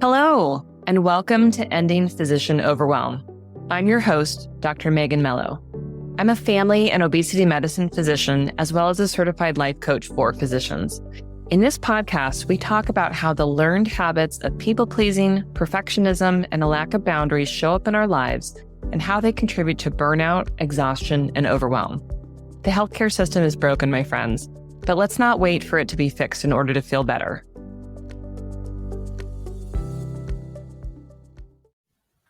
Hello, and welcome to Ending Physician Overwhelm. I'm your host, Dr. Megan Mello. I'm a family and obesity medicine physician, as well as a certified life coach for physicians. In this podcast, we talk about how the learned habits of people-pleasing, perfectionism, and a lack of boundaries show up in our lives and how they contribute to burnout, exhaustion, and overwhelm. The healthcare system is broken, my friends, but let's not wait for it to be fixed in order to feel better.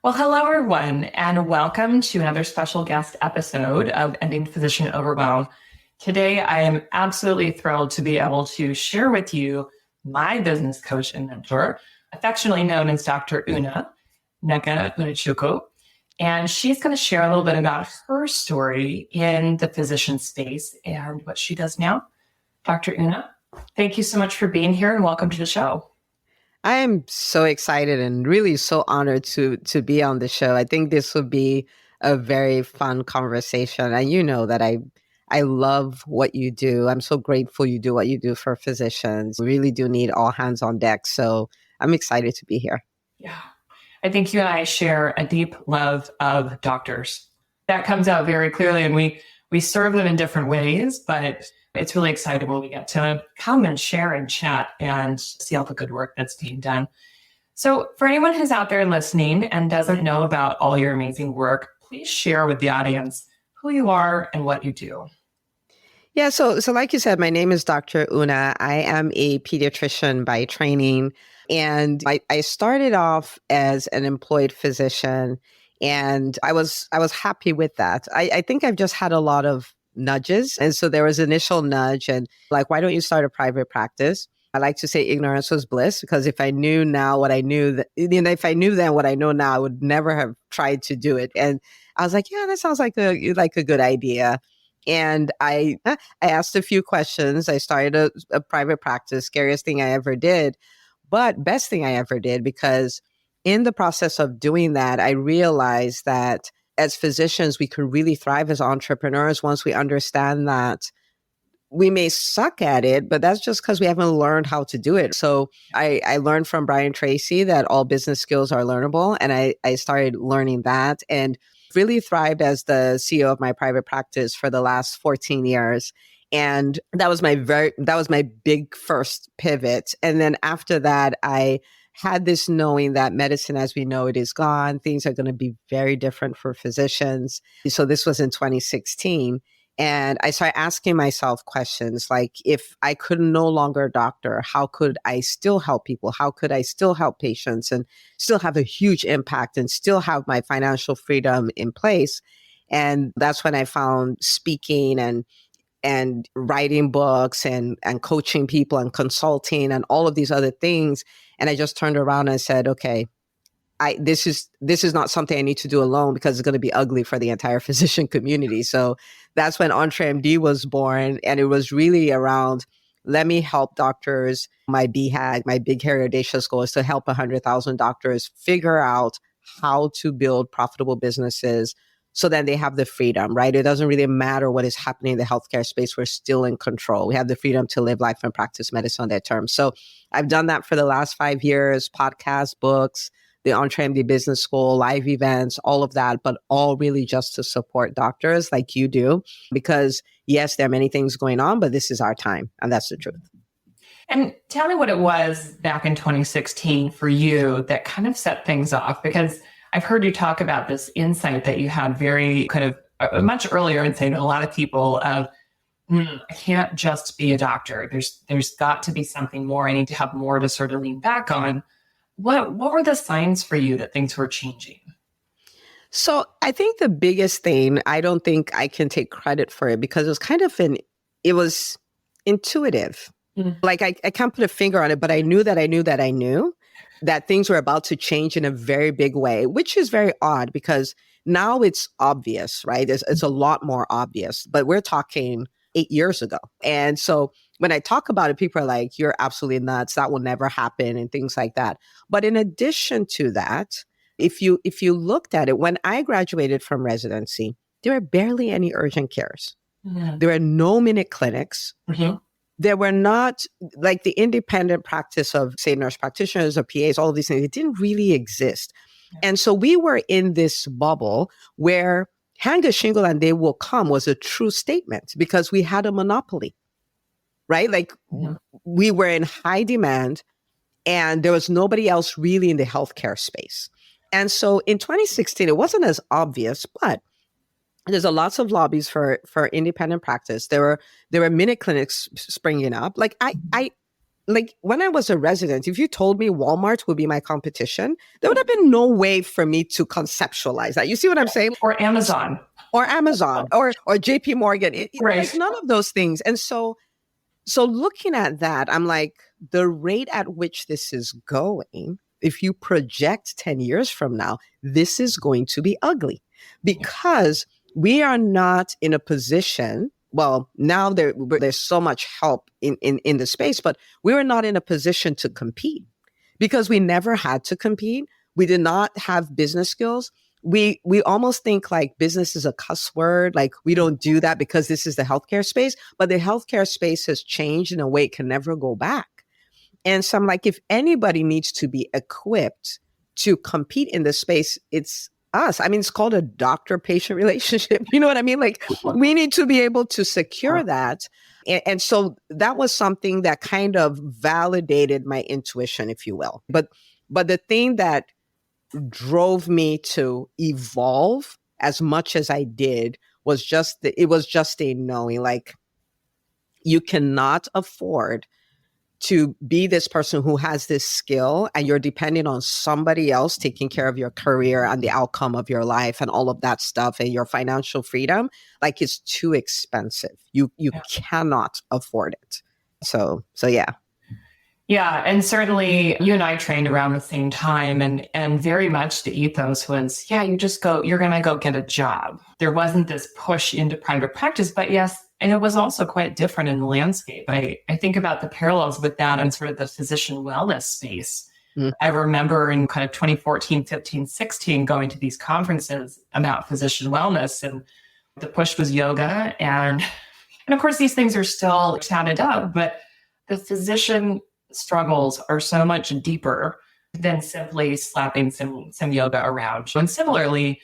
Well, hello, everyone, and welcome to another special guest episode of Ending Physician Overwhelm. Today, I am absolutely thrilled to be able to share with you my business coach and mentor, affectionately known as Dr. Nneka Unachukwu. And she's going to share a little bit about her story in the physician space and what she does now. Dr. Nneka, thank you so much for being here and welcome to the show. I am so excited and really so honored to be on the show. I think this will be a very fun conversation. And you know that I love what you do. I'm so grateful you do what you do for physicians. We really do need all hands on deck. So I'm excited to be here. Yeah. I think you and I share a deep love of doctors. That comes out very clearly, and we serve them in different ways, but it's really exciting when we get to come and share and chat and see all the good work that's being done. So for anyone who's out there listening and doesn't know about all your amazing work, please share with the audience who you are and what you do. Yeah, so like you said, my name is Dr. Una. I am a pediatrician by training, and I started off as an employed physician, and I was happy with that. I think I've just had a lot of nudges. And so there was initial nudge and like, why don't you start a private practice? I like to say ignorance was bliss, because if I knew now what I knew, if I knew then what I know now, I would never have tried to do it. And I was like, yeah, that sounds like a good idea. And I asked a few questions. I started a private practice, scariest thing I ever did, but best thing I ever did, because in the process of doing that, I realized that as physicians, we can really thrive as entrepreneurs once we understand that we may suck at it, but that's just because we haven't learned how to do it. So I learned from Brian Tracy that all business skills are learnable. And I started learning that and really thrived as the CEO of my private practice for the last 14 years. And that was my big first pivot. And then after that, I had this knowing that medicine as we know it is gone. Things are going to be very different for physicians. So this was in 2016. And I started asking myself questions like, if I could no longer doctor, how could I still help people? How could I still help patients and still have a huge impact and still have my financial freedom in place? And that's when I found speaking and writing books and coaching people and consulting and all of these other things. And I just turned around and said, okay, this is not something I need to do alone, because it's going to be ugly for the entire physician community. So that's when EntreMD was born. And it was really around, let me help doctors. My BHAG, my big, hairy, audacious goal is to help 100,000 doctors figure out how to build profitable businesses so that they have the freedom, right? It doesn't really matter what is happening in the healthcare space. We're still in control. We have the freedom to live life and practice medicine on their terms. So I've done that for the last 5 years, podcasts, books, the EntreMD Business School, live events, all of that, but all really just to support doctors like you do. Because yes, there are many things going on, but this is our time. And that's the truth. And tell me what it was back in 2016 for you that kind of set things off, because I've heard you talk about this insight that you had very kind of much earlier and saying to a lot of people of, I can't just be a doctor. There's got to be something more. I need to have more to sort of lean back on. What were the signs for you that things were changing? So I think the biggest thing, I don't think I can take credit for it, because it was intuitive. Like I can't put a finger on it, but I knew that things were about to change in a very big way, which is very odd because now it's obvious, right? It's a lot more obvious, but we're talking 8 years ago. And so when I talk about it, people are like, you're absolutely nuts. That will never happen and things like that. But in addition to that, if you looked at it, when I graduated from residency, there were barely any urgent cares. Yeah. There were no minute clinics. Mm-hmm. there were not like the independent practice of, say, nurse practitioners or PAs, all of these things. It didn't really exist. Yeah. And so we were in this bubble where hang a shingle and they will come was a true statement because we had a monopoly, right? Like we were in high demand and there was nobody else really in the healthcare space. And so in 2016, it wasn't as obvious, but there's a lots of lobbies for independent practice. There were minute clinics springing up. Like I like when I was a resident, if you told me Walmart would be my competition, there would have been no way for me to conceptualize that. You see what I'm saying? Or Amazon. Or JP Morgan. Right. There's none of those things. And so looking at that, I'm like, the rate at which this is going, if you project 10 years from now, this is going to be ugly because we are not in a position. Well, now there's so much help in the space, but we were not in a position to compete because we never had to compete. We did not have business skills. We almost think like business is a cuss word. Like we don't do that because this is the healthcare space, but the healthcare space has changed in a way it can never go back. And so I'm like, if anybody needs to be equipped to compete in this space, it's us. I mean, it's called a doctor-patient relationship. You know what I mean? Like we need to be able to secure that. And so that was something that kind of validated my intuition, if you will. But the thing that drove me to evolve as much as I did was just a knowing, like you cannot afford to be this person who has this skill and you're depending on somebody else taking care of your career and the outcome of your life and all of that stuff and your financial freedom. Like it's too expensive. You cannot afford it. So yeah. Yeah. And certainly you and I trained around the same time and very much the ethos was, you're going to go get a job. There wasn't this push into private practice, but yes, and it was also quite different in the landscape. I think about the parallels with that and sort of the physician wellness space. I remember in kind of 2014, 15, 16, going to these conferences about physician wellness and the push was yoga. And of course, these things are still chatted up, but the physician struggles are so much deeper than simply slapping some yoga around. And similarly,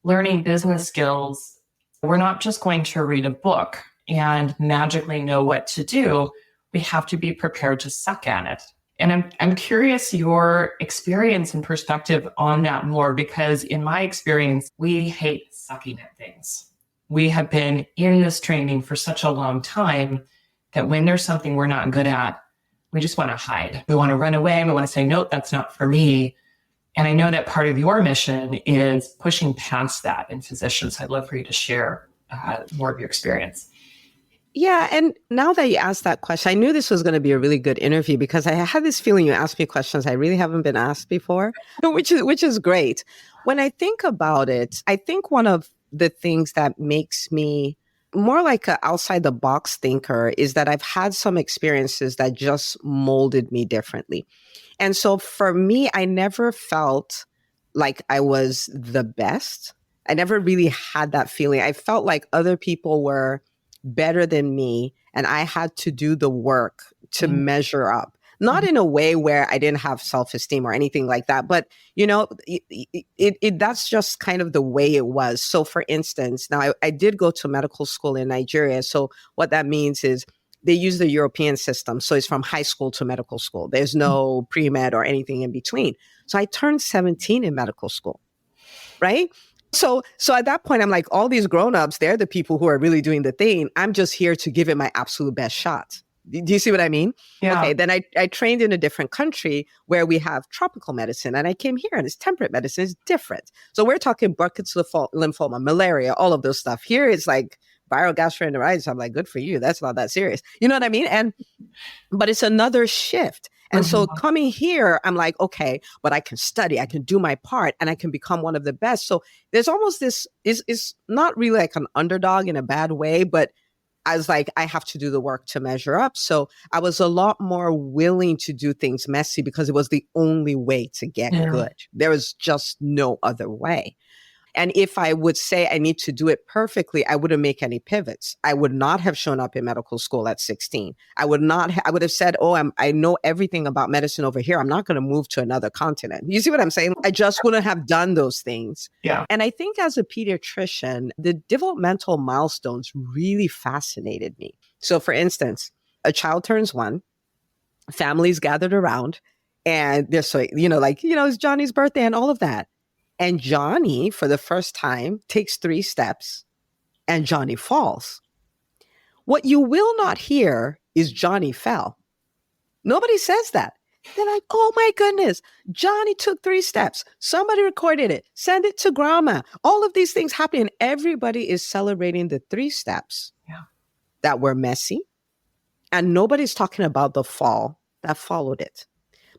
learning business skills, we're not just going to read a book and magically know what to do. We have to be prepared to suck at it. And I'm curious your experience and perspective on that more, because in my experience, we hate sucking at things. We have been in this training for such a long time that when there's something we're not good at, we just want to hide. We want to run away. We want to say, nope, that's not for me. And I know that part of your mission is pushing past that in physicians. I'd love for you to share more of your experience. Yeah. And now that you asked that question, I knew this was going to be a really good interview because I had this feeling you asked me questions I really haven't been asked before, which is great. When I think about it, I think one of the things that makes me more like an outside the box thinker is that I've had some experiences that just molded me differently. And so for me, I never felt like I was the best. I never really had that feeling. I felt like other people were better than me and I had to do the work to measure up. Not in a way where I didn't have self-esteem or anything like that, but that's just kind of the way it was. So for instance, now I did go to medical school in Nigeria. So what that means is they use the European system. So it's from high school to medical school. There's no pre-med or anything in between. So I turned 17 in medical school, right? So at that point, I'm like, all these grown-ups, they're the people who are really doing the thing. I'm just here to give it my absolute best shot. Do you see what I mean? Yeah. Okay, then I trained in a different country where we have tropical medicine, and I came here and it's temperate medicine is different. So we're talking Burkitt's lymphoma, malaria, all of those stuff. Here it's like viral gastroenteritis. I'm like, good for you. That's not that serious. You know what I mean? But it's another shift. And so coming here, I'm like, okay, but I can study, I can do my part, and I can become one of the best. So there's almost this, is not really like an underdog in a bad way, but I was like, I have to do the work to measure up. So I was a lot more willing to do things messy because it was the only way to get good. There was just no other way. And if I would say I need to do it perfectly, I wouldn't make any pivots. I would not have shown up in medical school at 16. I would have said, I know everything about medicine over here. I'm not going to move to another continent. You see what I'm saying? I just wouldn't have done those things. Yeah. And I think as a pediatrician, the developmental milestones really fascinated me. So for instance, a child turns 1, families gathered around, and they're so, it's Johnny's birthday and all of that. And Johnny, for the first time, takes 3 steps and Johnny falls. What you will not hear is Johnny fell. Nobody says that. They're like, oh my goodness, Johnny took 3 steps. Somebody recorded it. Send it to grandma. All of these things happening. Everybody is celebrating the 3 steps that were messy. And nobody's talking about the fall that followed it.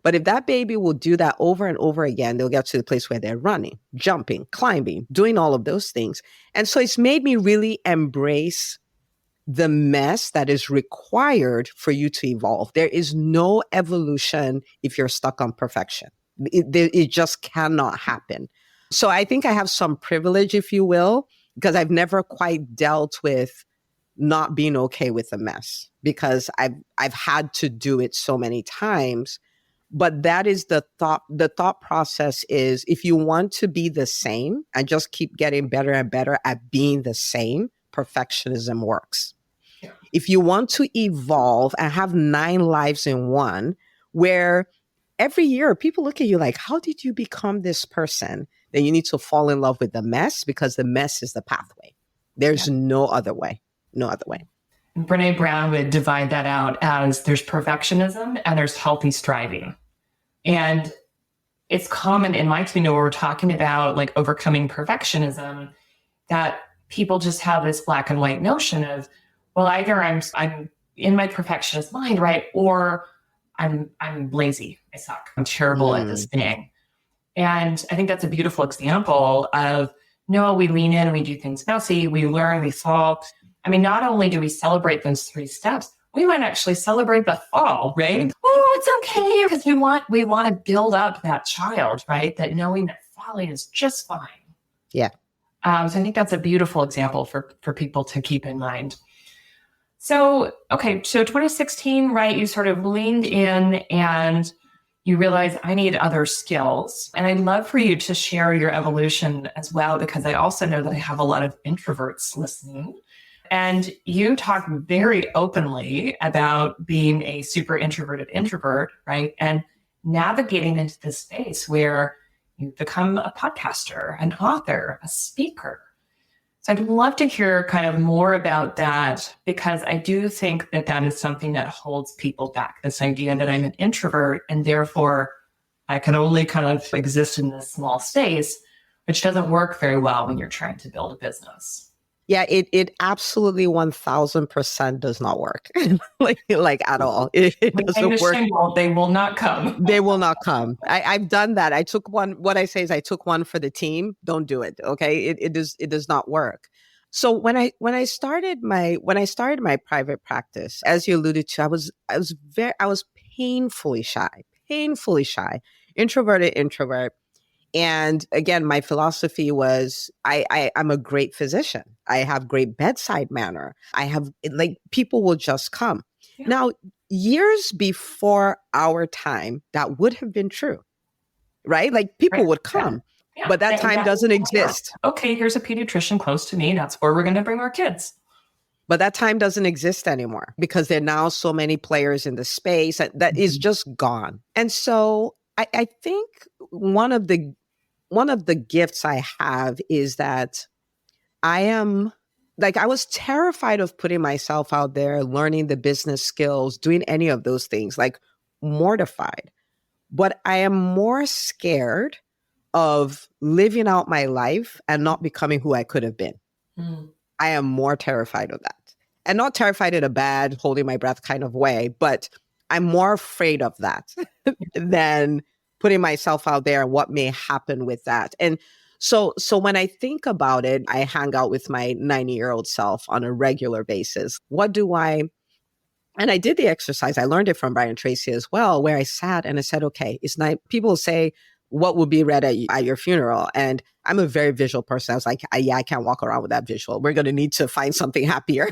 But if that baby will do that over and over again, they'll get to the place where they're running, jumping, climbing, doing all of those things. And so it's made me really embrace the mess that is required for you to evolve. There is no evolution if you're stuck on perfection. It just cannot happen. So I think I have some privilege, if you will, because I've never quite dealt with not being okay with the mess, because I've had to do it so many times. But that is the thought process is, if you want to be the same and just keep getting better and better at being the same, perfectionism works. Yeah. If you want to evolve and have 9 lives in one, where every year people look at you like, how did you become this person? Then you need to fall in love with the mess, because the mess is the pathway. There's no other way. No other way. Brene Brown would divide that out as there's perfectionism and there's healthy striving. And it's common in my community where we're talking about like overcoming perfectionism, that people just have this black and white notion of, well, either I'm in my perfectionist mind, right? Or I'm lazy. I suck. I'm terrible at this thing. And I think that's a beautiful example of, no, we lean in and we do things messy. We learn, we solve. I mean, not only do we celebrate those 3 steps, we might actually celebrate the fall, right? Oh, it's okay, because we want to build up that child, right? That knowing that falling is just fine. Yeah. So I think that's a beautiful example for people to keep in mind. So 2016, right? You sort of leaned in and you realize I need other skills. And I'd love for you to share your evolution as well, because I also know that I have a lot of introverts listening. And you talk very openly about being a super introverted introvert, right? And navigating into this space where you've become a podcaster, an author, a speaker. So I'd love to hear kind of more about that, because I do think that that is something that holds people back. This idea that I'm an introvert and therefore I can only kind of exist in this small space, which doesn't work very well when you're trying to build a business. Yeah, it absolutely 1000% does not work, like at all. It doesn't work. They will not come. They will not come. I've done that. I took one. What I say is, I took one for the team. Don't do it. Okay, it does not work. So when I started my private practice, as you alluded to, I was painfully shy, introverted introvert. And again, my philosophy was, I'm a great physician. I have great bedside manner. I have, people will just come. Yeah. Now, years before our time, that would have been true, right? Like people would come, but that time doesn't exist. Okay, here's a pediatrician close to me. That's where we're going to bring our kids. But that time doesn't exist anymore, because there are now so many players in the space that is just gone. And so I think one of the gifts I have is that I was terrified of putting myself out there, learning the business skills, doing any of those things, like mortified. But I am more scared of living out my life and not becoming who I could have been. I am more terrified of that. And not terrified in a bad, holding my breath kind of way, but I'm more afraid of that than putting myself out there and what may happen with that. And so when I think about it, I hang out with my 90-year-old self on a regular basis. And I did the exercise. I learned it from Brian Tracy as well, where I sat and I said, okay, it's not, people say, what will be read at your funeral? And I'm a very visual person. I was like, I can't walk around with that visual. We're going to need to find something happier.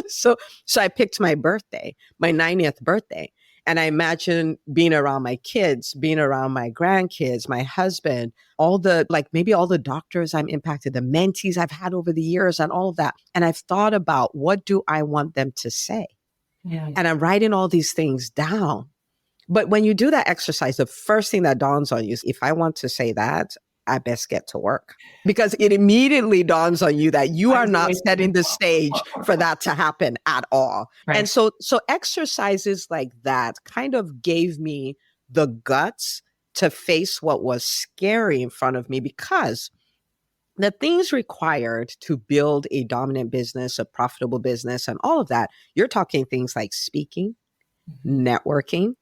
So I picked my birthday, my 90th birthday. And I imagine being around my kids, being around my grandkids, my husband, maybe all the doctors I'm impacted, the mentees I've had over the years and all of that. And I've thought about, what do I want them to say? Yeah. And I'm writing all these things down. But when you do that exercise, the first thing that dawns on you is, if I want to say that, I best get to work, because it immediately dawns on you that you are not setting the stage for that to happen at all. Right. And so exercises like that kind of gave me the guts to face what was scary in front of me, because the things required to build a dominant business, a profitable business, and all of that, you're talking things like speaking, networking,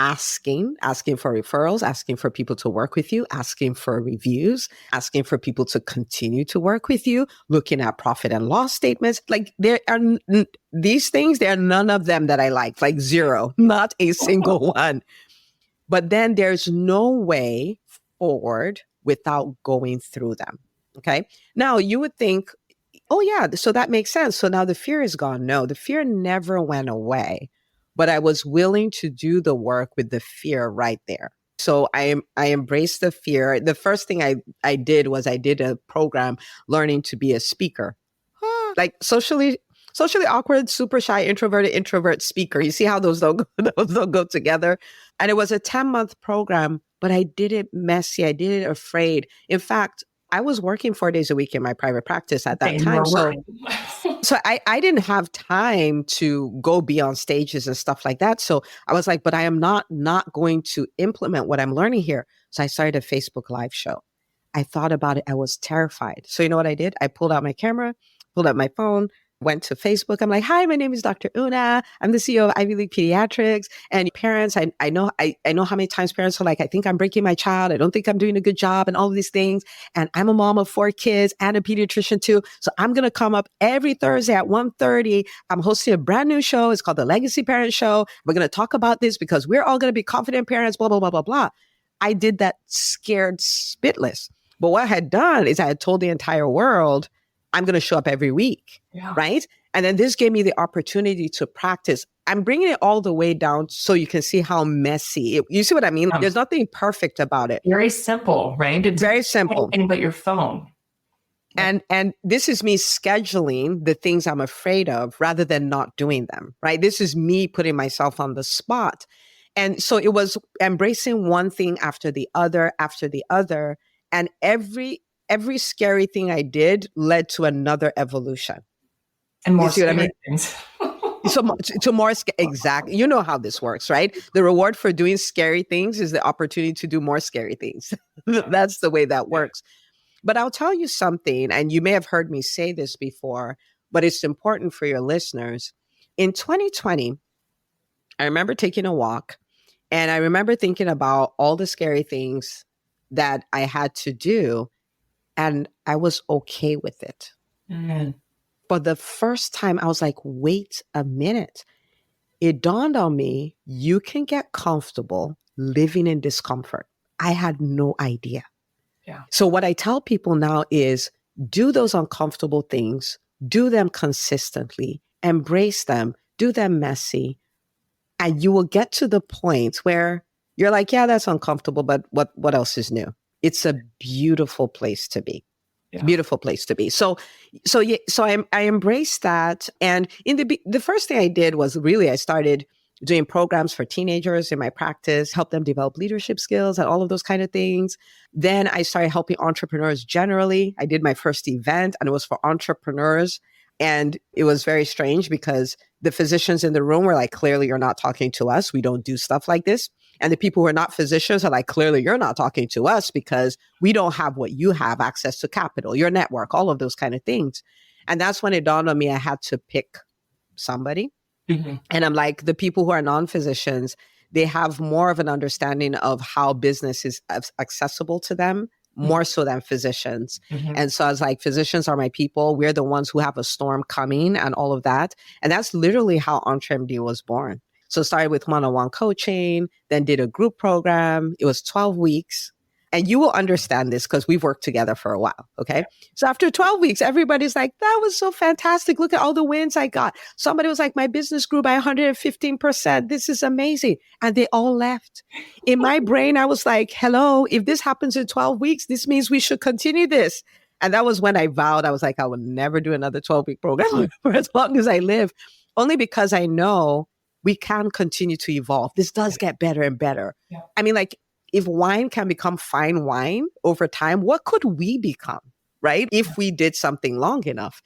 asking for referrals, asking for people to work with you, asking for reviews, asking for people to continue to work with you, looking at profit and loss statements. Like, there are these things, there are none of them that I like zero, not a single one. But then there's no way forward without going through them. Okay. Now you would think, oh yeah, so that makes sense. So now the fear is gone. No, the fear never went away. But I was willing to do the work with the fear right there. So I embraced the fear. The first thing I did was I did a program learning to be a speaker. Like socially awkward, super shy, introvert speaker. You see how those don't go together? And it was a 10-month program, but I did it messy. I did it afraid. In fact, I was working 4 days a week in my private practice at that time. So I didn't have time to go be on stages and stuff like that. So I was like, but I am not going to implement what I'm learning here. So I started a Facebook Live show. I thought about it. I was terrified. So you know what I did? I pulled out my camera, pulled out my phone, went to Facebook. I'm like, hi, my name is Dr. Una. I'm the CEO of Ivy League Pediatrics. And parents, I know how many times parents are like, I think I'm breaking my child. I don't think I'm doing a good job and all of these things. And I'm a mom of 4 kids and a pediatrician too. So I'm going to come up every Thursday at 1:30. I'm hosting a brand new show. It's called the Legacy Parent Show. We're going to talk about this because we're all going to be confident parents, blah, blah, blah, blah, blah. I did that scared spitless. But what I had done is I had told the entire world, I'm going to show up every week, right? And then this gave me the opportunity to practice. I'm bringing it all the way down so you can see how messy. You see what I mean? There's nothing perfect about it. Very simple, right? It's very simple. Anything but your phone. And this is me scheduling the things I'm afraid of rather than not doing them, right? This is me putting myself on the spot. And so it was embracing one thing after the other. And every scary thing I did led to another evolution. And more scary things. So more, exactly. You know how this works, right? The reward for doing scary things is the opportunity to do more scary things. That's the way that works. But I'll tell you something, and you may have heard me say this before, but it's important for your listeners. In 2020, I remember taking a walk, and I remember thinking about all the scary things that I had to do. And I was okay with it. Mm-hmm. For the first time, I was like, wait a minute. It dawned on me, you can get comfortable living in discomfort. I had no idea. Yeah. So what I tell people now is, do those uncomfortable things, do them consistently, embrace them, do them messy, and you will get to the point where you're like, yeah, that's uncomfortable, but what else is new? It's a beautiful place to be. Yeah. Beautiful place to be. So I embraced that. And in the first thing I did was I started doing programs for teenagers in my practice, help them develop leadership skills and all of those kind of things. Then I started helping entrepreneurs generally. I did my first event and it was for entrepreneurs. And it was very strange because the physicians in the room were like, clearly you're not talking to us. We don't do stuff like this. And the people who are not physicians are like, clearly you're not talking to us because we don't have what you have, access to capital, your network, all of those kind of things. And that's when it dawned on me I had to pick somebody. Mm-hmm. And I'm like, the people who are non-physicians, they have more of an understanding of how business is accessible to them, more so than physicians. Mm-hmm. And so I was like, physicians are my people. We're the ones who have a storm coming and all of that. And that's literally how EntreMD was born. So started with one-on-one coaching, then did a group program. It was 12 weeks. And you will understand this because we've worked together for a while. Okay. So after 12 weeks, everybody's like, that was so fantastic. Look at all the wins I got. Somebody was like, my business grew by 115%. This is amazing. And they all left. In my brain, I was like, hello, if this happens in 12 weeks, this means we should continue this. And that was when I vowed, I was like, I will never do another 12-week program for as long as I live, only because I know we can continue to evolve. This does get better and better. Yeah. I mean, like, if wine can become fine wine over time, what could we become, right? If we did something long enough.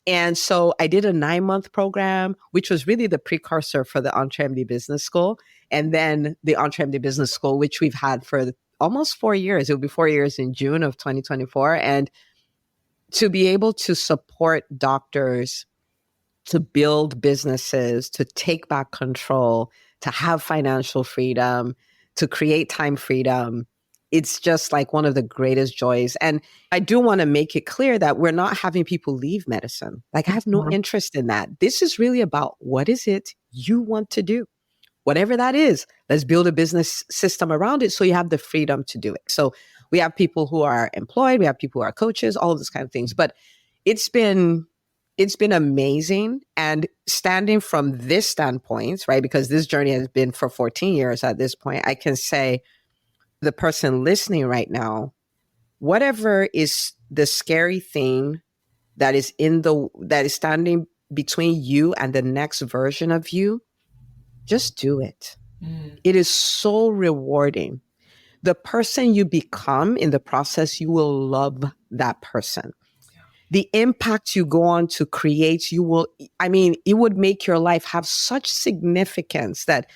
And so I did a 9-month program, which was really the precursor for the EntreMD Business School. And then the EntreMD Business School, which we've had for almost 4 years. It will be 4 years in June of 2024. And to be able to support doctors to build businesses, to take back control, to have financial freedom, to create time freedom, it's just like one of the greatest joys. And I do want to make it clear that we're not having people leave medicine. Like, I have no interest in that. This is really about what is it you want to do? Whatever that is, let's build a business system around it so you have the freedom to do it. So we have people who are employed, we have people who are coaches, all of those kind of things. But it's been amazing. And standing from this standpoint, right, because this journey has been for 14 years at this point, I can say the person listening right now, whatever is the scary thing that is standing between you and the next version of you, just do it. It is so rewarding. The person you become in the process, you will love that person. The impact you go on to create, it would make your life have such significance that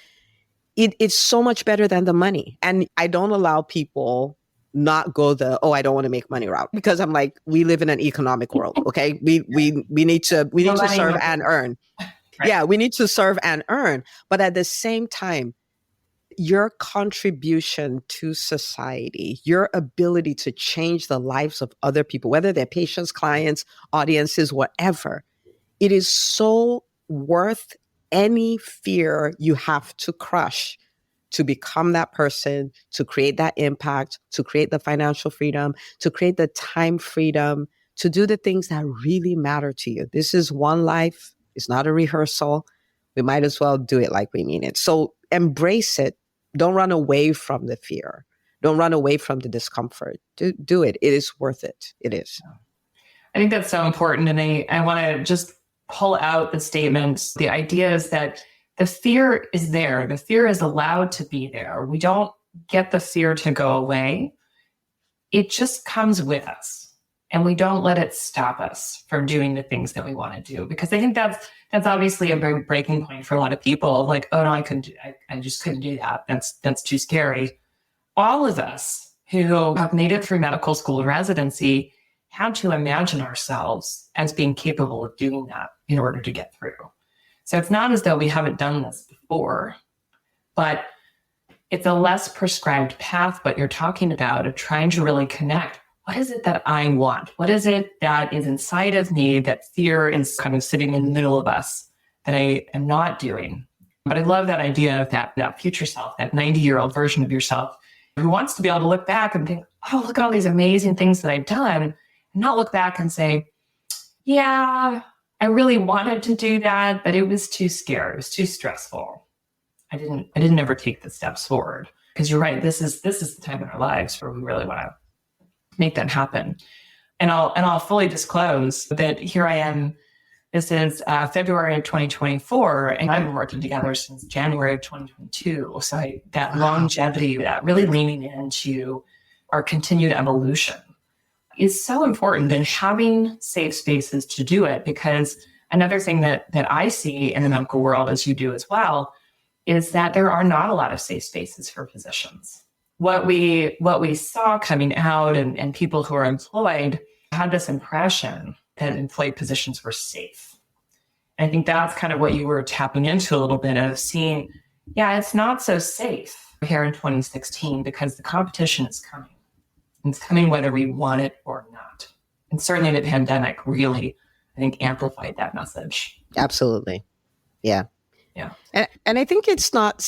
it's so much better than the money. And I don't allow people not go I don't want to make money route, because I'm like, we live in an economic world. Okay. We need to serve and earn. Right. Yeah. We need to serve and earn. But at the same time, your contribution to society, your ability to change the lives of other people, whether they're patients, clients, audiences, whatever, it is so worth any fear you have to crush to become that person, to create that impact, to create the financial freedom, to create the time freedom, to do the things that really matter to you. This is one life. It's not a rehearsal. We might as well do it like we mean it. So embrace it. Don't run away from the fear. Don't run away from the discomfort. Do it. It is worth it. It is. I think that's so important. And I want to just pull out the statements. The idea is that the fear is there. The fear is allowed to be there. We don't get the fear to go away. It just comes with us. And we don't let it stop us from doing the things that we want to do. Because I think that's obviously a very breaking point for a lot of people. Like, oh no, I just couldn't do that. That's too scary. All of us who have made it through medical school and residency had to imagine ourselves as being capable of doing that in order to get through. So it's not as though we haven't done this before, but it's a less prescribed path, what you're talking about, of trying to really connect. What is it that I want? What is it that is inside of me that fear is kind of sitting in the middle of us that I am not doing? But I love that idea of that future self, that 90-year-old version of yourself who wants to be able to look back and think, oh, look at all these amazing things that I've done, and not look back and say, yeah, I really wanted to do that, but it was too scary. It was too stressful. I didn't ever take the steps forward. Because you're right, this is the time in our lives where we really want to make that happen. And I'll fully disclose that here I am. This is February of 2024, and I've been working together since January of 2022. So that longevity, that really leaning into our continued evolution is so important, and having safe spaces to do it. Because another thing that I see in the medical world, as you do as well, is that there are not a lot of safe spaces for physicians. What we saw coming out and people who are employed had this impression that employed positions were safe. And I think that's kind of what you were tapping into a little bit of seeing, yeah, it's not so safe here in 2016 because the competition is coming. It's coming whether we want it or not. And certainly the pandemic really, I think, amplified that message. Absolutely. Yeah. Yeah. And I think it's not,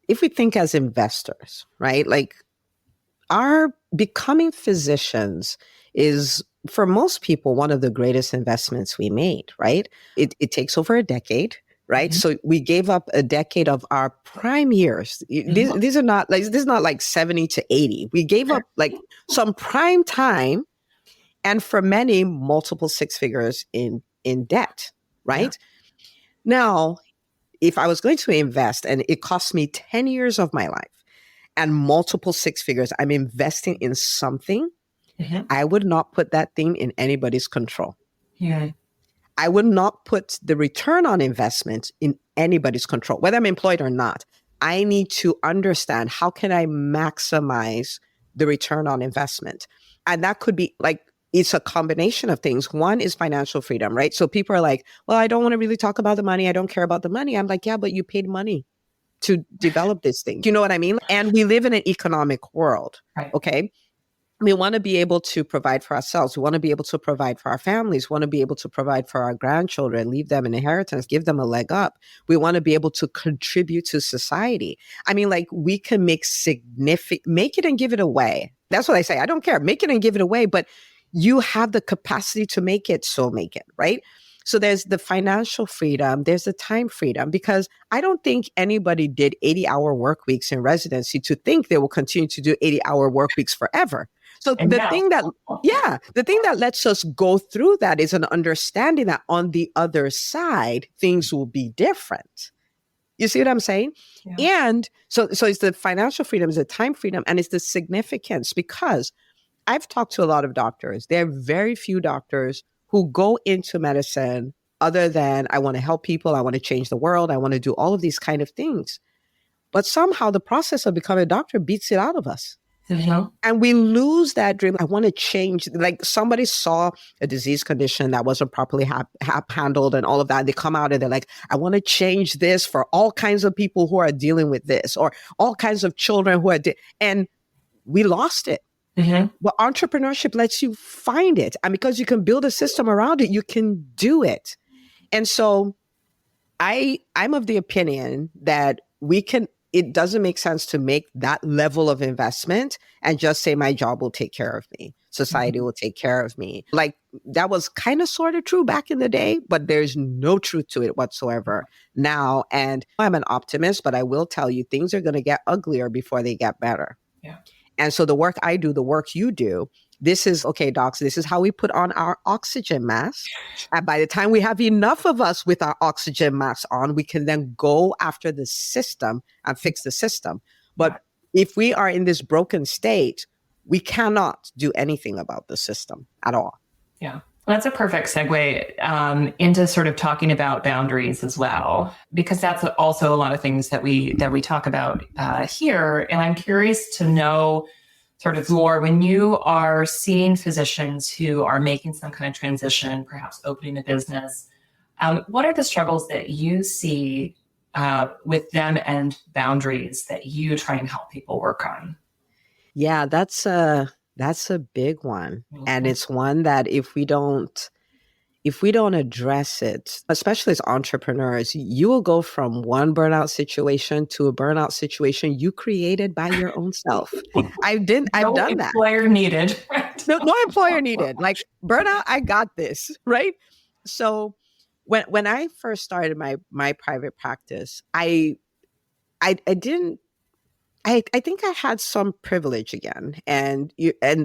if we think as investors, right? Like, our becoming physicians is, for most people, one of the greatest investments we made, right? It takes over a decade, right? Mhm. So we gave up a decade of our prime years. These are not like, this is not like 70 to 80. We gave up like some prime time, and for many, multiple six figures in debt, Yeah. right? Now, if I was going to invest and it cost me 10 years of my life and multiple six figures, I'm investing in something, Mhm. I would not put that thing in anybody's control. Yeah. I would not put the return on investment in anybody's control, whether I'm employed or not. I need to understand, how can I maximize the return on investment? And that could be like, it's a combination of things. One is financial freedom, right? So people are like, well, I don't want to really talk about the money. I don't care about the money. I'm like, yeah, but you paid money to develop this thing. Do you know what I mean? And we live in an economic world. Right. Okay. We want to be able to provide for ourselves. We want to be able to provide for our families. We want to be able to provide for our grandchildren, leave them an inheritance, give them a leg up. We want to be able to contribute to society. I mean, like, we can make make it and give it away. That's what I say. I don't care. Make it and give it away, but you have the capacity to make it, so make it, right? So there's the financial freedom, there's the time freedom, because I don't think anybody did 80-hour work weeks in residency to think they will continue to do 80-hour work weeks forever. So And the now, thing that lets us go through that is an understanding that on the other side, things will be different. You see what I'm saying? yeah. And so it's the financial freedom, it's the time freedom, and it's the significance, because I've talked to a lot of doctors. There are very few doctors who go into medicine other than, I want to help people, I want to change the world, I want to do all of these kind of things. But somehow the process of becoming a doctor beats it out of us. Mhm. And we lose that dream. I want to change. Like, somebody saw a disease condition that wasn't properly handled and all of that. They come out and they're like, I want to change this for all kinds of people who are dealing with this, or all kinds of children who are, and we lost it. Mhm. Well, entrepreneurship lets you find it. And because you can build a system around it, you can do it. And so I'm of the opinion that it doesn't make sense to make that level of investment and just say, my job will take care of me. Society will take care of me. Like, that was kind of sort of true back in the day, but there's no truth to it whatsoever now. And I'm an optimist, but I will tell you, things are going to get uglier before they get better. Yeah. And so the work I do, the work you do, this is, okay, docs, this is how we put on our oxygen mask. And by the time we have enough of us with our oxygen masks on, we can then go after the system and fix the system. But if we are in this broken state, we cannot do anything about the system at all. Yeah. Well, that's a perfect segue into sort of talking about boundaries as well, because that's also a lot of things that we talk about here. And I'm curious to know sort of more, when you are seeing physicians who are making some kind of transition, perhaps opening a business, what are the struggles that you see with them and boundaries that you try and help people work on? Yeah, that's a big one. And it's one that if we don't address it, especially as entrepreneurs, you will go from one burnout situation to a burnout situation you created by your own self. I've done that. No employer needed. No employer needed. Like, burnout, I got this, right? So when I first started my private practice, I didn't, I think I had some privilege again. And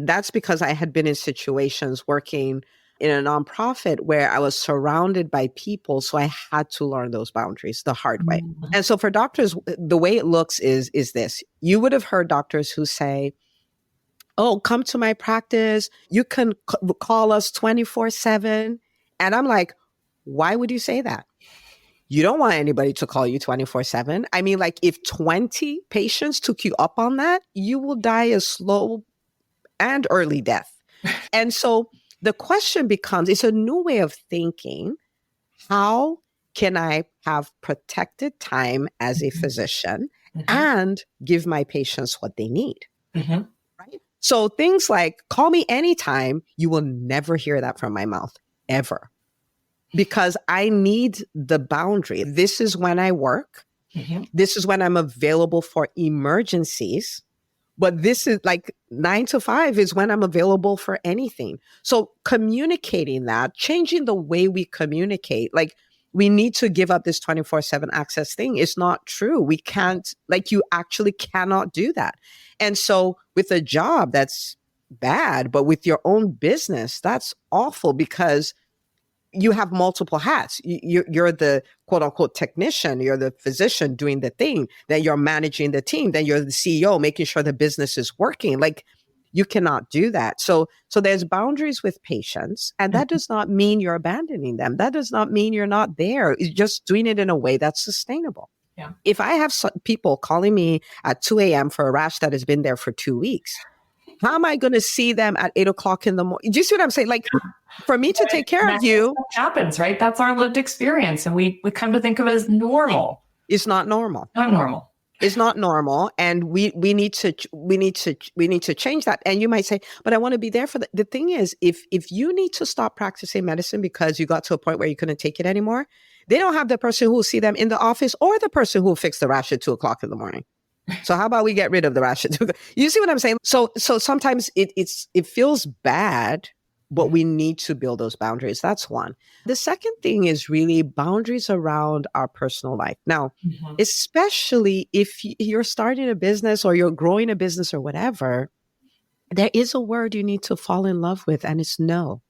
that's because I had been in situations working in a nonprofit where I was surrounded by people. So I had to learn those boundaries the hard way. And so for doctors, the way it looks is this. You would have heard doctors who say, oh, come to my practice. You can call us 24/7. And I'm like, why would you say that? You don't want anybody to call you 24/7. I mean, like, if 20 patients took you up on that, you will die a slow and early death. And so the question becomes, it's a new way of thinking. How can I have protected time as a physician and give my patients what they need? Right? So things like, call me anytime, you will never hear that from my mouth, ever. Because I need the boundary. This is when I work. This is when I'm available for emergencies. But this is like 9 to 5 is when I'm available for anything. So communicating that, changing the way we communicate, like we need to give up this 24/7 access thing. It's not true. We can't, like you actually cannot do that. And so with a job, that's bad, but with your own business, that's awful because you have multiple hats. You're the quote unquote technician, you're the physician doing the thing, then you're managing the team, then you're the CEO, making sure the business is working. Like you cannot do that. So there's boundaries with patients, and that does not mean you're abandoning them. That does not mean you're not there. It's just doing it in a way that's sustainable. Yeah. If I have people calling me at 2 a.m. for a rash that has been there for 2 weeks, how am I going to see them at 8 o'clock in the morning? Do you see what I'm saying? Like, for me to take care of you. Happens, right? That's our lived experience. And we come to think of it as normal. It's not normal. Not normal. It's not normal. And we need to change that. And you might say, but I want to be there for the thing is, if you need to stop practicing medicine because you got to a point where you couldn't take it anymore, they don't have the person who will see them in the office or the person who will fix the rash at 2 o'clock in the morning. So how about we get rid of the rash? You see what I'm saying? So sometimes it feels bad, but we need to build those boundaries. That's one. The second thing is really boundaries around our personal life. Now, especially if you're starting a business or you're growing a business or whatever, there is a word you need to fall in love with, and it's no.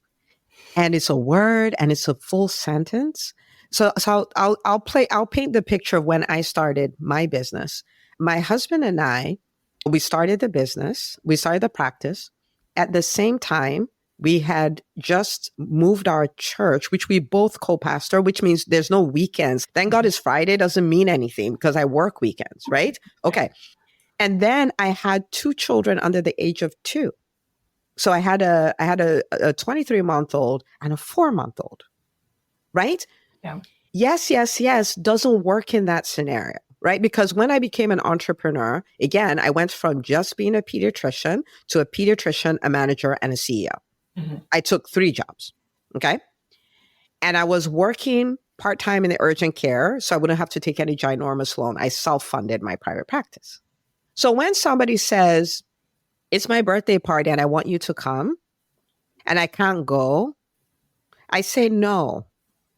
And it's a word, and it's a full sentence. So I'll paint the picture of when I started my business. My husband and I, we started the business, we started the practice. At the same time, we had just moved our church, which we both co-pastor, which means there's no weekends. Thank God it's Friday doesn't mean anything because I work weekends, right? Okay. And then I had 2 children under the age of 2. So I had a 23-month-old and a 4-month-old, right? Yeah. Yes doesn't work in that scenario. Right? Because when I became an entrepreneur, again, I went from just being a pediatrician to a pediatrician, a manager, and a CEO. I took 3 jobs. Okay. And I was working part-time in the urgent care, so I wouldn't have to take any ginormous loan. I self-funded my private practice. So when somebody says, it's my birthday party and I want you to come, and I can't go, I say no.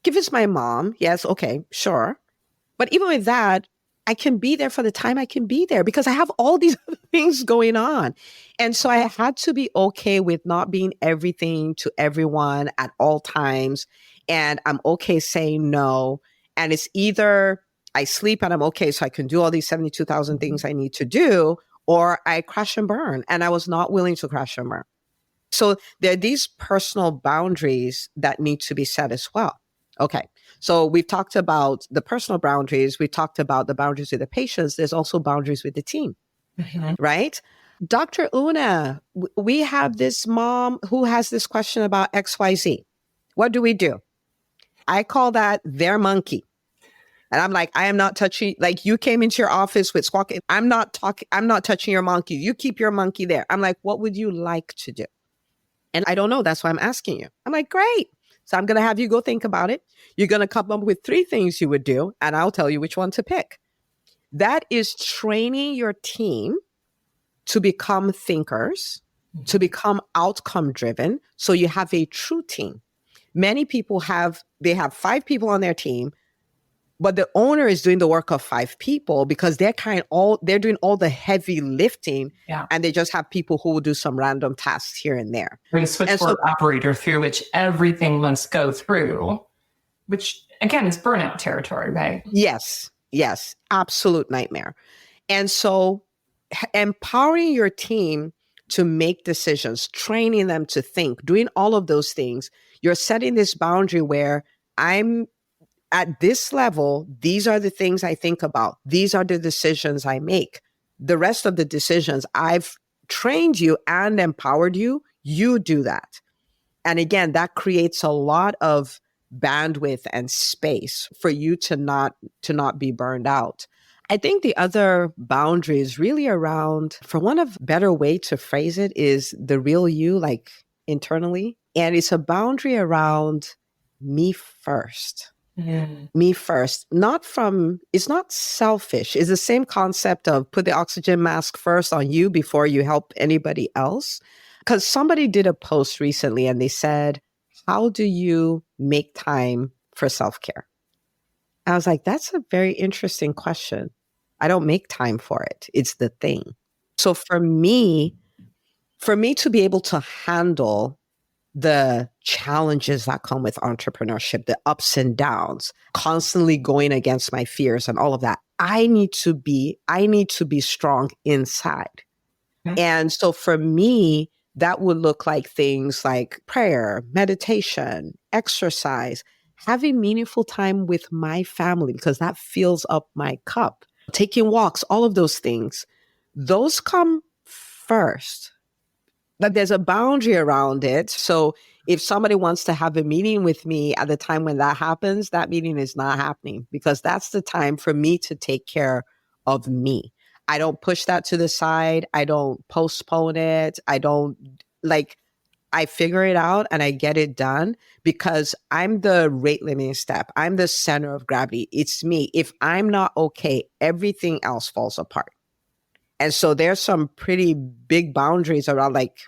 If it's my mom, yes, okay, sure. But even with that, I can be there for the time I can be there because I have all these other things going on. And so I had to be okay with not being everything to everyone at all times. And I'm okay saying no. And it's either I sleep and I'm okay, so I can do all these 72,000 things I need to do, or I crash and burn. And I was not willing to crash and burn. So there are these personal boundaries that need to be set as well. Okay. So we've talked about the personal boundaries. We talked about the boundaries with the patients. There's also boundaries with the team, right? Dr. Una, we have this mom who has this question about XYZ. What do? I call that their monkey. And I'm like, I am not touching, like you came into your office with squawking. I'm not touching your monkey. You keep your monkey there. I'm like, what would you like to do? And I don't know. That's why I'm asking you. I'm like, great. So I'm going to have you go think about it. You're going to come up with 3 things you would do, and I'll tell you which one to pick. That is training your team to become thinkers, to become outcome driven. So you have a true team. Many people have 5 people on their team, but the owner is doing the work of 5 people because they're doing all the heavy lifting, and they just have people who will do some random tasks here and there. Like a switchboard operator through which everything must go through, which again is burnout territory, right? Yes, absolute nightmare. And so empowering your team to make decisions, training them to think, doing all of those things, you're setting this boundary where I'm at this level, these are the things I think about. These are the decisions I make. The rest of the decisions, I've trained you and empowered you. You do that. And again, that creates a lot of bandwidth and space for you to not be burned out. I think the other boundary is really around, for one of better way to phrase it, is the real you, like internally. And it's a boundary around me first. Me first, it's not selfish. It's the same concept of put the oxygen mask first on you before you help anybody else. Because somebody did a post recently and they said, how do you make time for self-care? I was like, that's a very interesting question. I don't make time for it. It's the thing. So for me to be able to handle the challenges that come with entrepreneurship, the ups and downs, constantly going against my fears and all of that, I need to be strong inside. Okay. And so for me, that would look like things like prayer, meditation, exercise, having meaningful time with my family, because that fills up my cup, taking walks, all of those things. Those come first. But there's a boundary around it. So if somebody wants to have a meeting with me at the time when that happens, that meeting is not happening, because that's the time for me to take care of me. I don't push that to the side. I don't postpone it. I figure it out and I get it done, because I'm the rate limiting step. I'm the center of gravity. It's me. If I'm not okay, everything else falls apart. And so there's some pretty big boundaries around, like,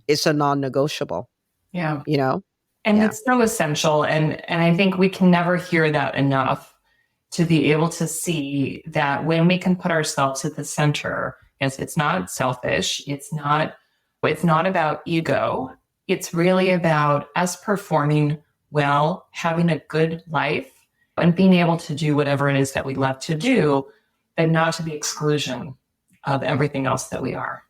it's a non-negotiable. Yeah. And it's so essential. And I think we can never hear that enough, to be able to see that when we can put ourselves at the center, it's not selfish. It's not about ego. It's really about us performing well, having a good life, and being able to do whatever it is that we love to do, but not to the exclusion of everything else that we are,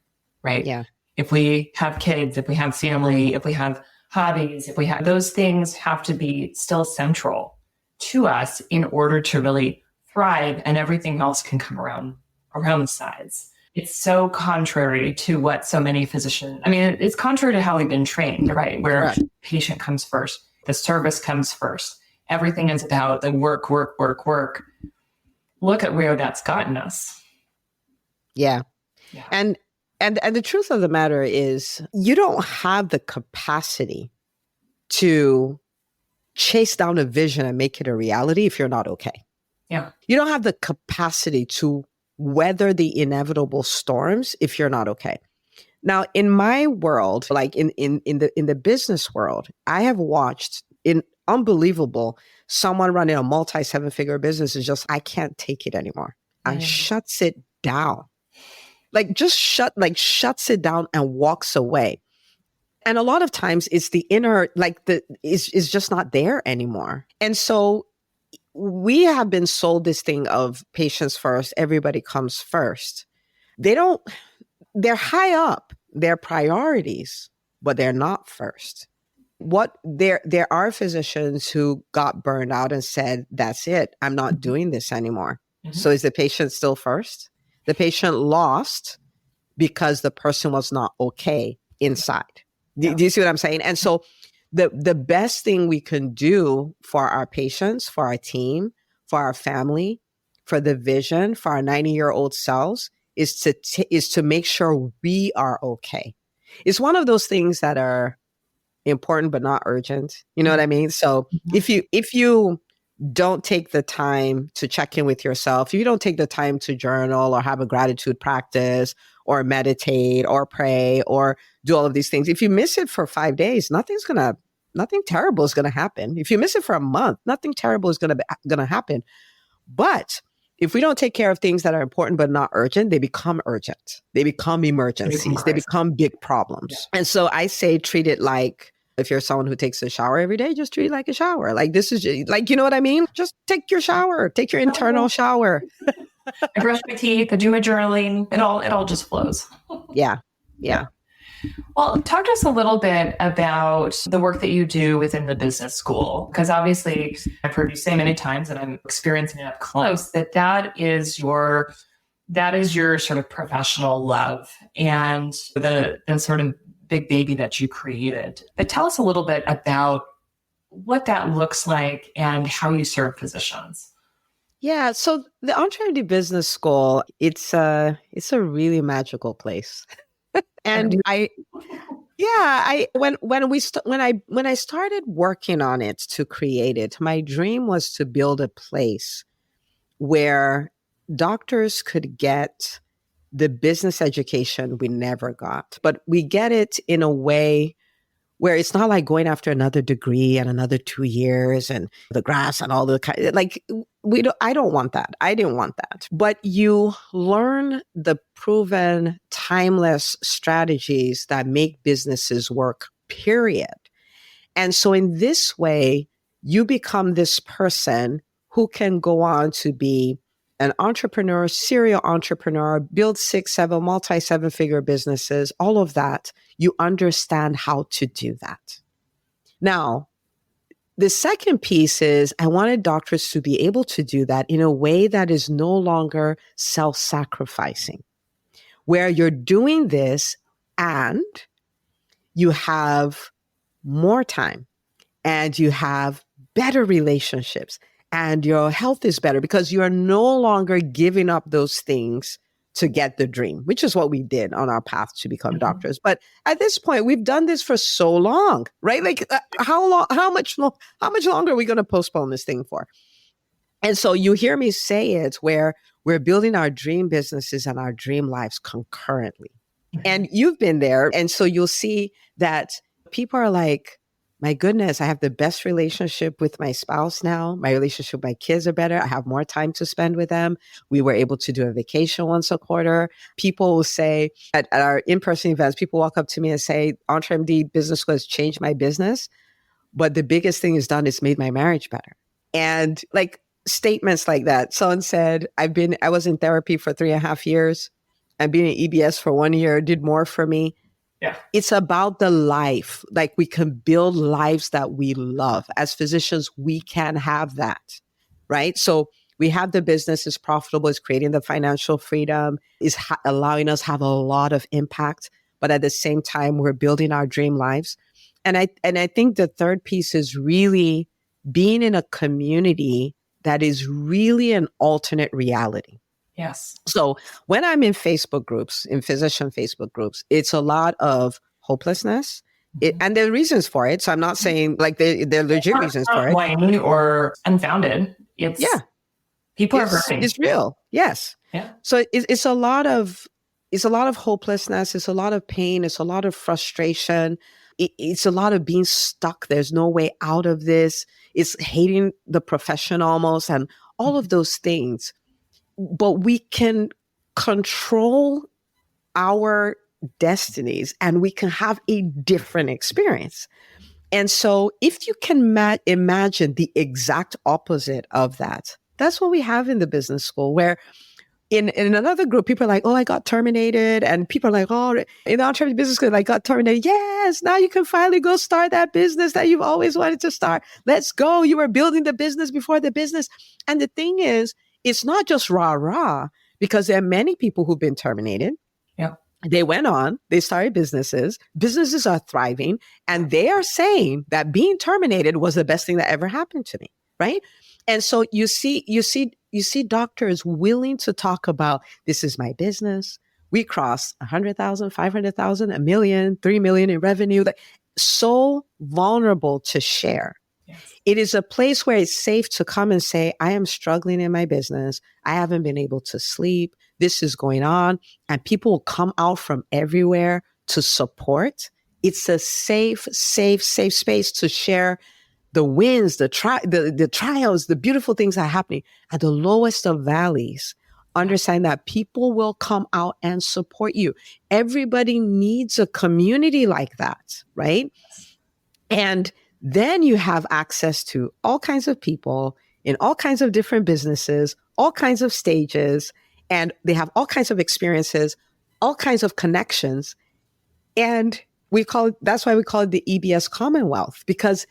right? Yeah. If we have kids, if we have family, if we have hobbies, if we have those things, have to be still central to us in order to really thrive, and everything else can come around the sides. It's so contrary to what so many physicians, it's contrary to how we've been trained, right? Where Correct. Patient comes first, the service comes first. Everything is about the work. Look at where that's gotten us. Yeah. And the truth of the matter is, you don't have the capacity to chase down a vision and make it a reality if you're not okay. Yeah. You don't have the capacity to weather the inevitable storms if you're not okay. Now, in my world, like in the business world, I have watched unbelievable, someone running a multi-7-figure business is just, I can't take it anymore, and shuts it down. Shuts it down and walks away. And a lot of times it's the inner, is just not there anymore. And so we have been sold this thing of patients first, everybody comes first. They're high up, they're priorities, but they're not first. There are physicians who got burned out and said, that's it, I'm not doing this anymore. Mm-hmm. So is the patient still first? The patient lost because the person was not okay inside. Do you see what I'm saying? And so the best thing we can do for our patients, for our team, for our family, for the vision, for our 90-year-old selves, is to make sure we are okay. It's one of those things that are important but not urgent. You know what I mean? So if you don't take the time to check in with yourself, if you don't take the time to journal or have a gratitude practice or meditate or pray or do all of these things, if you miss it for 5 days, nothing terrible is going to happen. If you miss it for a month, nothing terrible is going to happen. But if we don't take care of things that are important but not urgent, they become urgent. They become emergencies. They become big problems. Yeah. And so I say, treat it like, if you're someone who takes a shower every day, just treat it like a shower. Like, this is like, you know what I mean? Just take your shower, take your internal shower. I brush my teeth, I do my journaling. It all just flows. Yeah. Well, talk to us a little bit about the work that you do within the business school, because obviously I've heard you say many times, and I'm experiencing it up close, that is your sort of professional love and the sort of big baby that you created. But tell us a little bit about what that looks like and how you serve physicians. Yeah, so the EntreMD Business School, it's a really magical place. And Yeah, I when I started working on it to create it, my dream was to build a place where doctors could get the business education we never got, but we get it in a way where it's not like going after another degree and another 2 years and the grass and all the like I don't want that. I didn't want that. But you learn the proven timeless strategies that make businesses work, period. And so in this way, you become this person who can go on to be an entrepreneur, serial entrepreneur, build 6, 7, multi 7-figure businesses, all of that. You understand how to do that. Now, the second piece is I wanted doctors to be able to do that in a way that is no longer self-sacrificing, where you're doing this and you have more time and you have better relationships and your health is better because you are no longer giving up those things to get the dream, which is what we did on our path to become doctors. But at this point, we've done this for so long, right? Like how much longer are we going to postpone this thing for? And so you hear me say it where we're building our dream businesses and our dream lives concurrently. And you've been there. And so you'll see that people are like, my goodness, I have the best relationship with my spouse now. My relationship with my kids are better. I have more time to spend with them. We were able to do a vacation once a quarter. People will say at our in-person events, people walk up to me and say, EntreMD Business School has changed my business. But the biggest thing it's done is made my marriage better. And like statements like that. Someone said, I was in therapy for 3.5 years. I've been in EBS for 1 year, did more for me. Yeah. It's about the life. Like we can build lives that we love. As physicians, we can have that, right? So we have the business is profitable, is creating the financial freedom, is allowing us have a lot of impact. But at the same time, we're building our dream lives. And I think the third piece is really being in a community that is really an alternate reality. Yes. So when I'm in Facebook groups, in physician Facebook groups, it's a lot of hopelessness. And there are reasons for it. So I'm not saying like they're legit reasons for it. Whiny or unfounded. People are hurting. It's real. Yes. Yeah. So it's a lot of hopelessness. It's a lot of pain. It's a lot of frustration. It's a lot of being stuck. There's no way out of this. It's hating the profession almost and all of those things. But we can control our destinies and we can have a different experience. And so if you can imagine the exact opposite of that, that's what we have in the business school, where in another group, people are like, oh, I got terminated. And people are like, oh, in the EntreMD business school, I got terminated. Yes, now you can finally go start that business that you've always wanted to start. Let's go. You were building the business before the business. And the thing is, it's not just rah, because there are many people who've been terminated. Yeah. They went on, they started businesses are thriving, and they are saying that being terminated was the best thing that ever happened to me, right? And so you see doctors willing to talk about, this is my business. We crossed 100,000, 500,000, 1 million, 3 million in revenue. So vulnerable to share. Yes. It is a place where it's safe to come and say, I am struggling in my business. I haven't been able to sleep. This is going on. And people will come out from everywhere to support. It's a safe space to share the wins, the trials, the beautiful things that are happening. At the lowest of valleys, understand that people will come out and support you. Everybody needs a community like that, right? And then you have access to all kinds of people in all kinds of different businesses, all kinds of stages, and they have all kinds of experiences, all kinds of connections. And that's why we call it the EBS Commonwealth, because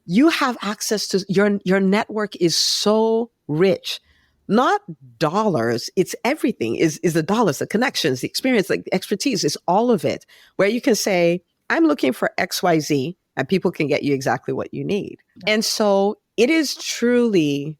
you have access to your network is so rich, not dollars. It's everything is the dollars, the connections, the experience, like the expertise is all of it, where you can say, I'm looking for XYZ and people can get you exactly what you need. And so it is truly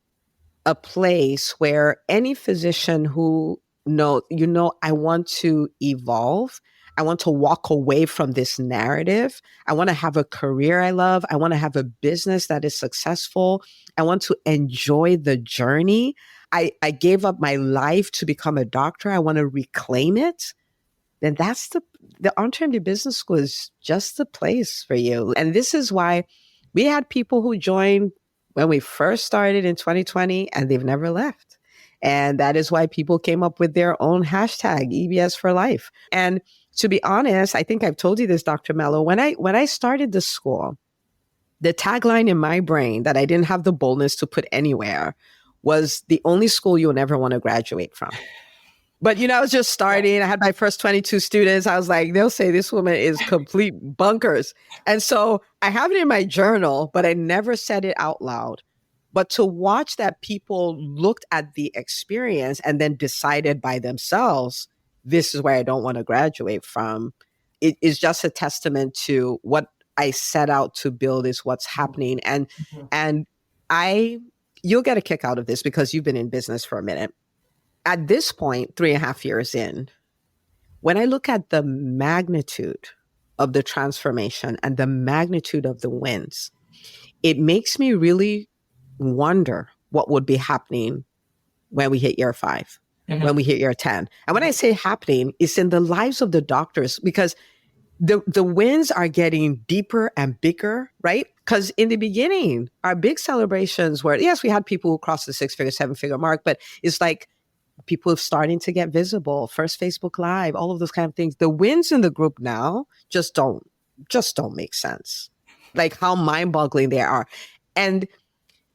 a place where any physician who I want to evolve, I want to walk away from this narrative. I want to have a career I love. I want to have a business that is successful. I want to enjoy the journey. I gave up my life to become a doctor. I want to reclaim it. Then that's the EntreMD Business School is just the place for you. And this is why we had people who joined when we first started in 2020 and they've never left. And that is why people came up with their own hashtag, EBS for life. And to be honest, I think I've told you this, Dr. Mello, when I started the school, the tagline in my brain that I didn't have the boldness to put anywhere was the only school you'll never want to graduate from. But, I was just starting. I had my first 22 students. I was like, they'll say this woman is complete bunkers. And so I have it in my journal, but I never said it out loud. But to watch that people looked at the experience and then decided by themselves, this is where I don't want to graduate from, it is just a testament to what I set out to build is what's happening. And you'll get a kick out of this because you've been in business for a minute. At this point, 3.5 years in, when I look at the magnitude of the transformation and the magnitude of the wins, it makes me really wonder what would be happening when we hit year 5, when we hit year 10. And when I say happening, it's in the lives of the doctors, because the wins are getting deeper and bigger, right? Because in the beginning, our big celebrations were, yes, we had people who crossed the 6-figure, 7-figure mark, but it's like people starting to get visible, first Facebook Live, all of those kind of things. The wins in the group now just don't make sense. Like how mind-boggling they are. And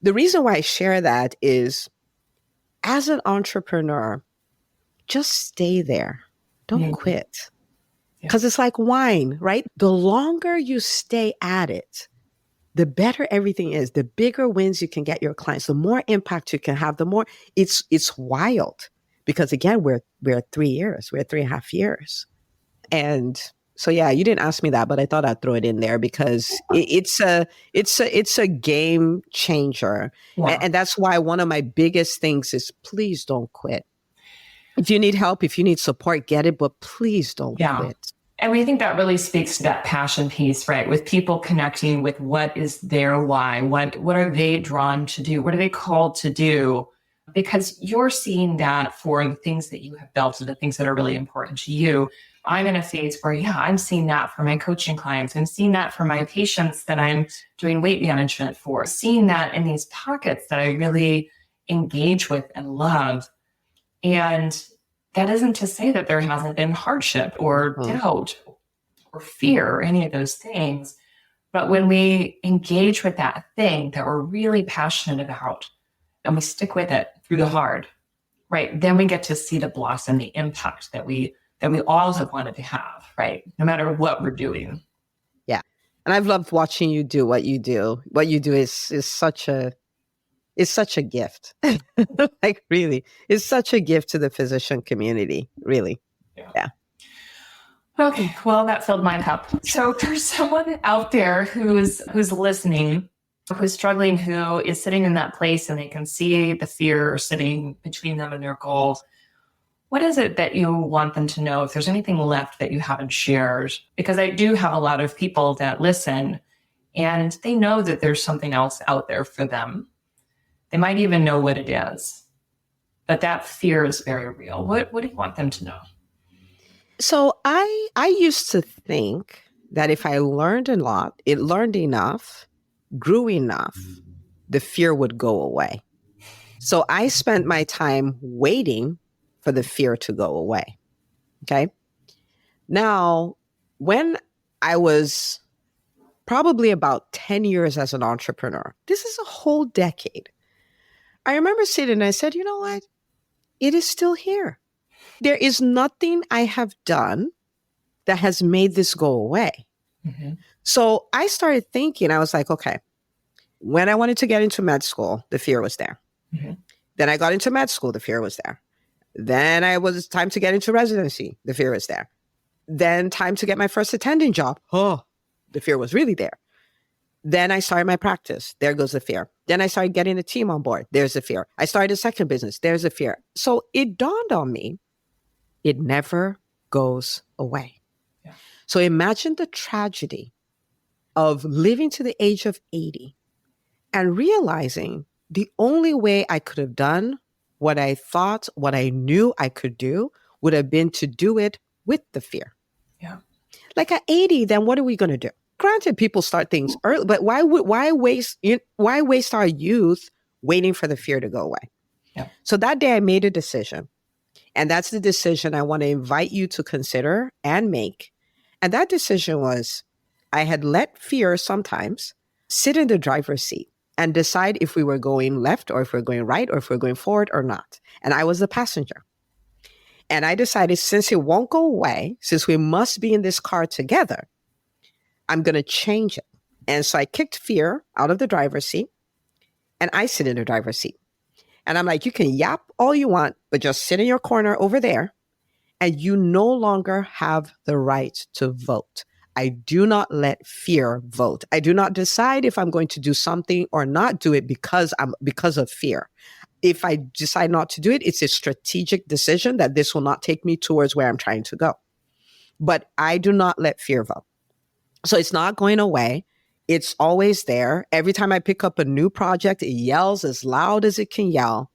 the reason why I share that is, as an entrepreneur, just stay there. Don't quit. Because it's like wine, right? The longer you stay at it, the better everything is. The bigger wins you can get your clients, the more impact you can have, the more it's wild. Because again, we're at 3 years, we're at 3.5 years. And so, yeah, you didn't ask me that, but I thought I'd throw it in there because it's a game changer. Yeah. And that's why one of my biggest things is please don't quit. If you need help, if you need support, get it, but please don't quit. And we think that really speaks to that passion piece, right? With people connecting with what is their why, what are they drawn to do? What are they called to do? Because you're seeing that for the things that you have built and the things that are really important to you. I'm in a phase where, I'm seeing that for my coaching clients. I'm seeing that for my patients that I'm doing weight management for, seeing that in these pockets that I really engage with and love. And that isn't to say that there hasn't been hardship or doubt or fear or any of those things. But when we engage with that thing that we're really passionate about and we stick with it through the hard, right, then we get to see the blossom, the impact that we all have wanted to have, right, no matter what we're doing. Yeah. And I've loved watching you do what you do. What you do is such a gift. Like really, it's such a gift to the physician community, really. Yeah. Okay, well, that filled my cup. So there's someone out there who's listening, who's struggling, who is sitting in that place and they can see the fear sitting between them and their goals. What is it that you want them to know? If there's anything left that you haven't shared, because I do have a lot of people that listen and they know that there's something else out there for them. They might even know what it is, but that fear is very real. What do you want them to know? So I used to think that if I learned enough, grew enough, the fear would go away. So I spent my time waiting for the fear to go away. Okay. Now, when I was probably about 10 years as an entrepreneur, this is a whole decade. I remember sitting and I said, you know what? It is still here. There is nothing I have done that has made this go away. Mm-hmm. So I started thinking, I was like, okay, when I wanted to get into med school, the fear was there. Mm-hmm. Then I got into med school, the fear was there. Then it was time to get into residency, the fear was there. Then time to get my first attending job, the fear was really there. Then I started my practice. There goes the fear. Then I started getting a team on board. There's the fear. I started a second business. There's the fear. So it dawned on me, it never goes away. Yeah. So imagine the tragedy of living to the age of 80 and realizing the only way I could have done what I thought, what I knew I could do would have been to do it with the fear. Yeah. Like at 80, then what are we going to do? Granted, people start things early, but why waste our youth waiting for the fear to go away? Yeah. So that day I made a decision, and that's the decision I want to invite you to consider and make. And that decision was I had let fear sometimes sit in the driver's seat and decide if we were going left or if we're going right or if we're going forward or not. And I was the passenger. And I decided since it won't go away, since we must be in this car together, I'm going to change it. And so I kicked fear out of the driver's seat and I sit in the driver's seat. And I'm like, you can yap all you want, but just sit in your corner over there. And you no longer have the right to vote. I do not let fear vote. I do not decide if I'm going to do something or not do it because of fear. If I decide not to do it, it's a strategic decision that this will not take me towards where I'm trying to go. But I do not let fear vote. So it's not going away. It's always there. Every time I pick up a new project, it yells as loud as it can yell,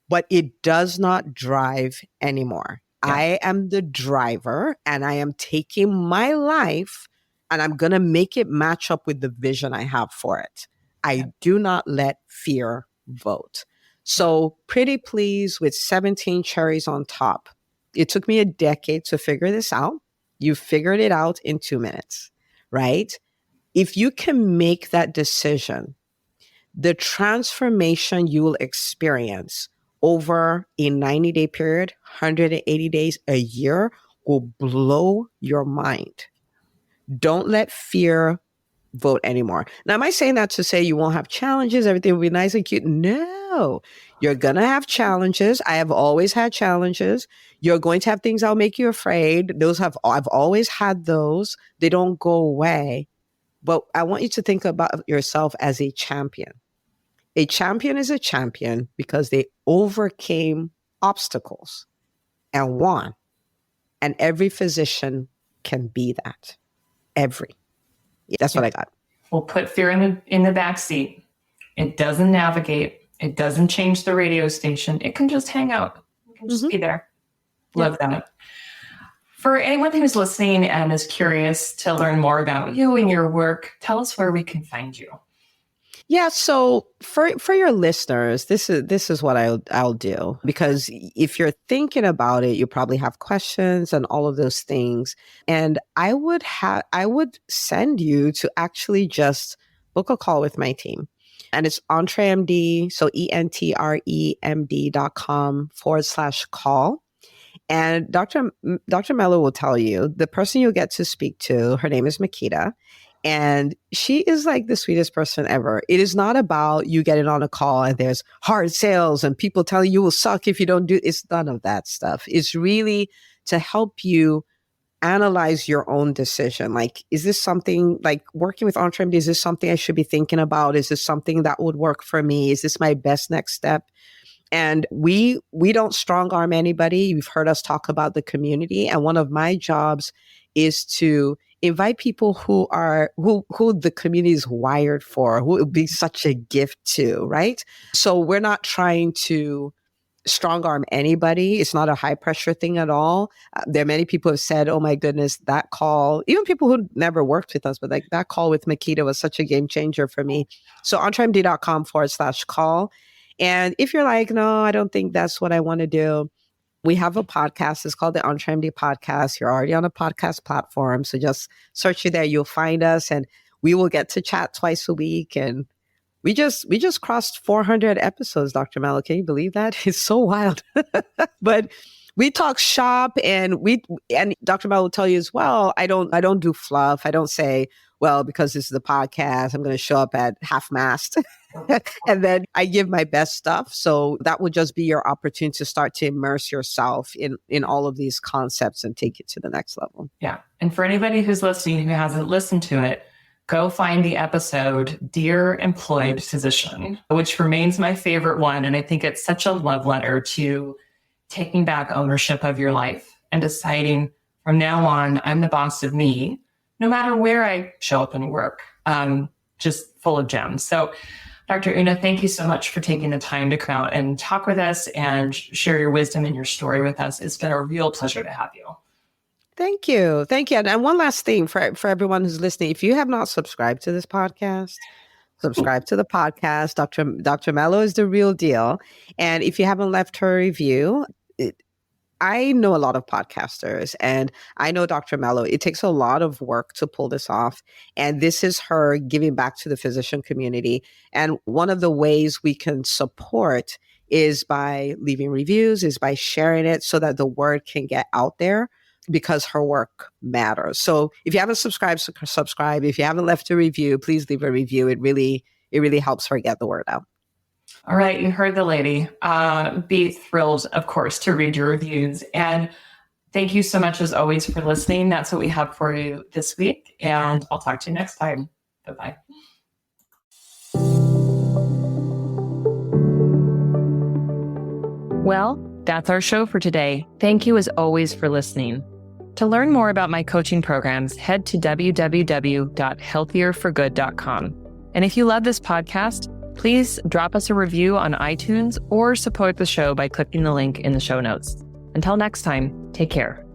but it does not drive anymore. Yeah. I am the driver and I am taking my life and I'm going to make it match up with the vision I have for it. I do not let fear vote. So pretty pleased with 17 cherries on top. It took me a decade to figure this out. You figured it out in 2 minutes, right? If you can make that decision, the transformation you will experience over a 90-day period, 180 days, a year will blow your mind. Don't let fear vote anymore. Now, am I saying that to say you won't have challenges, everything will be nice and cute? No, you're going to have challenges. I have always had challenges. You're going to have things that'll make you afraid. I've always had those. They don't go away. But I want you to think about yourself as a champion. A champion is a champion because they overcame obstacles and won. And every physician can be that. That's what I got. We'll put fear in the back seat. It doesn't navigate. It doesn't change the radio station. It can just hang out. It can just be there. Love that. For anyone who's listening and is curious to learn more about you and your work, tell us where we can find you. Yeah. So for your listeners, this is what I'll do, because if you're thinking about it, you probably have questions and all of those things. And I would send you to actually just book a call with my team. And it's EntreMD. So EntreMD.com/call. And Dr. Mello will tell you the person you'll get to speak to, her name is Nneka. And she is like the sweetest person ever. It is not about you getting on a call and there's hard sales and people telling you will suck if you don't do. It's none of that stuff. It's really to help you analyze your own decision. Like, is this something like working with EntreMD? Is this something I should be thinking about? Is this something that would work for me? Is this my best next step? And we don't strong arm anybody. You've heard us talk about the community. And one of my jobs is to invite people who the community is wired for, who it would be such a gift to, right? So we're not trying to strong arm anybody. It's not a high pressure thing at all. There are many people who have said, oh my goodness, that call, even people who never worked with us, but like that call with Nneka was such a game changer for me. So EntreMD.com/call. And if you're like, no, I don't think that's what I want to do, we have a podcast. It's called the EntreMD Podcast. You're already on a podcast platform. So just search it there. You'll find us and we will get to chat twice a week. And we just crossed 400 episodes, Dr. Mello. Can you believe that? It's so wild. But we talk shop and Dr. Mello will tell you as well, I don't do fluff. I don't say, well, because this is the podcast, I'm going to show up at half-mast. And then I give my best stuff. So that would just be your opportunity to start to immerse yourself in all of these concepts and take it to the next level. Yeah. And for anybody who's listening who hasn't listened to it, go find the episode, Dear Employed Physician, which remains my favorite one. And I think it's such a love letter to taking back ownership of your life and deciding From now on, I'm the boss of me, no matter where I show up and work, just full of gems. So Dr. Una, thank you so much for taking the time to come out and talk with us and share your wisdom and your story with us. It's been a real pleasure to have you. Thank you. Thank you. And one last thing for everyone who's listening, if you have not subscribed to this podcast, subscribe to the podcast. Dr. Mello is the real deal. And if you haven't left her a review, I know a lot of podcasters and I know Dr. Mello. It takes a lot of work to pull this off. And this is her giving back to the physician community. And one of the ways we can support is by leaving reviews, is by sharing it so that the word can get out there, because her work matters. So if you haven't subscribed, subscribe. If you haven't left a review, please leave a review. It really helps her get the word out. All right, you heard the lady. Be thrilled, of course, to read your reviews. And thank you so much, as always, for listening. That's what we have for you this week. And I'll talk to you next time. Bye-bye. Well, that's our show for today. Thank you, as always, for listening. To learn more about my coaching programs, head to www.healthierforgood.com. And if you love this podcast, please drop us a review on iTunes or support the show by clicking the link in the show notes. Until next time, take care.